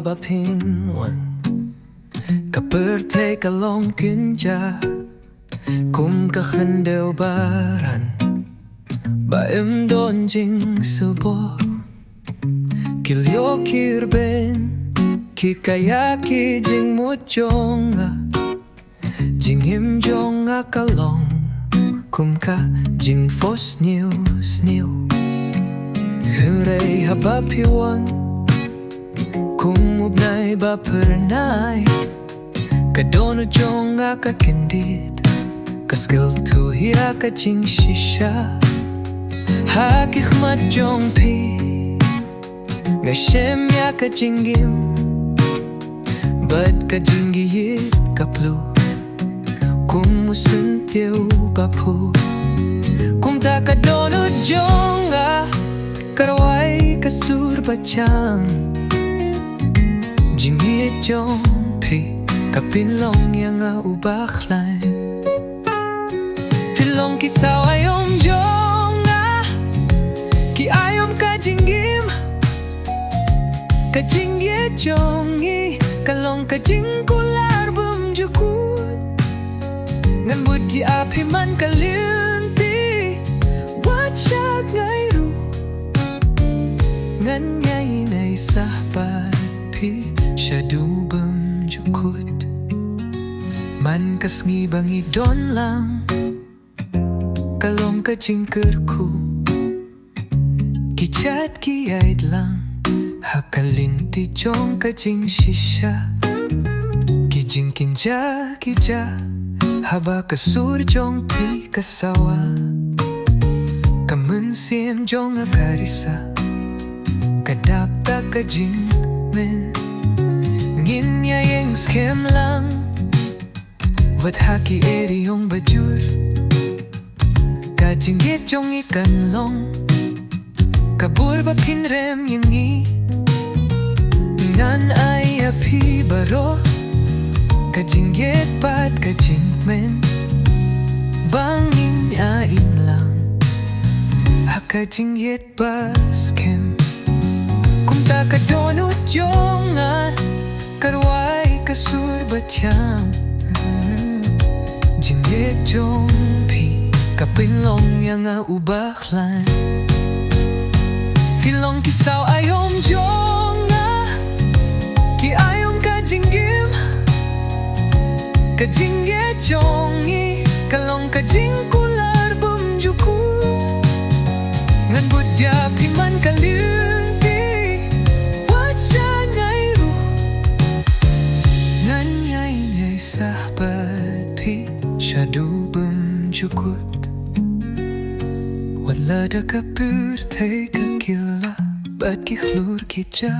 ba pinwan ka birthday ka long kinja kum ka khandeu baran ba don jing subo kilyo kirben ki kaya ki jing mujonga Jingieid Jong Ngi kalong kum ka jing fo sngew Khublei haba piwan kum ubnai ba pernai kadono jong ka kendit kaskil tu hia ka jing shisha hakikmat jong pi nga shim ya ka jingim bad ka Jingieid ka plu kum musun tiu ba pu kum ta ka dono jong karwai kasur bachang Jingieid Jong pi kapinlong yang ubakhlay pilong kisaw ayom jong ki ayom ka jingim ka Jingieid Jong Ngi kalong ka jing kular bum jukut ngan budi api man kalinti wat syak ngairu ngan nyai nai sahabat pi syadu bum jukut man kasngi bangi don lang kalong ka jingkerku kichat kiait lang hakalinti jong ka jing shisha ki jingkinja kija haba kasur jong pi kasawa kamunsim jong karisa kadapta ka jing men ngin ya yang skem lang wat haki eri yung bajur ka Jingieid Jong Ngi kanlong kabur ba pinrem yung ngi ngan ay api baro ka Jingieid pat ka jingmen bangin aim lang haka Jingieid baskem kumta ka dono jongan karwai kasur batyang Jingieid Jong pi kapinlong yang ubaklan pilong kisaw ayom jong ki ayom ka jingim ka Jingieid Jong Ngi kalong ka jing kular bum jukut ngan budya piman kalinti wat siya ngairu ngan nyai sahabat pi syadu bum jukut wala da ka birthday ka kila bat ki khlur kija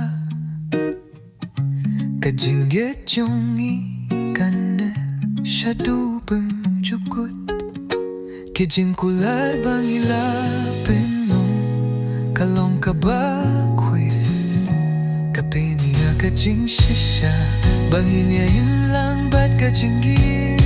ka Jingieid Jong Ngi kane syadu bum jukut ki jing kular bangila penong kalong ka ba quiz ka penia ka jing shisha bangin ya yun lang bat ka Jingieid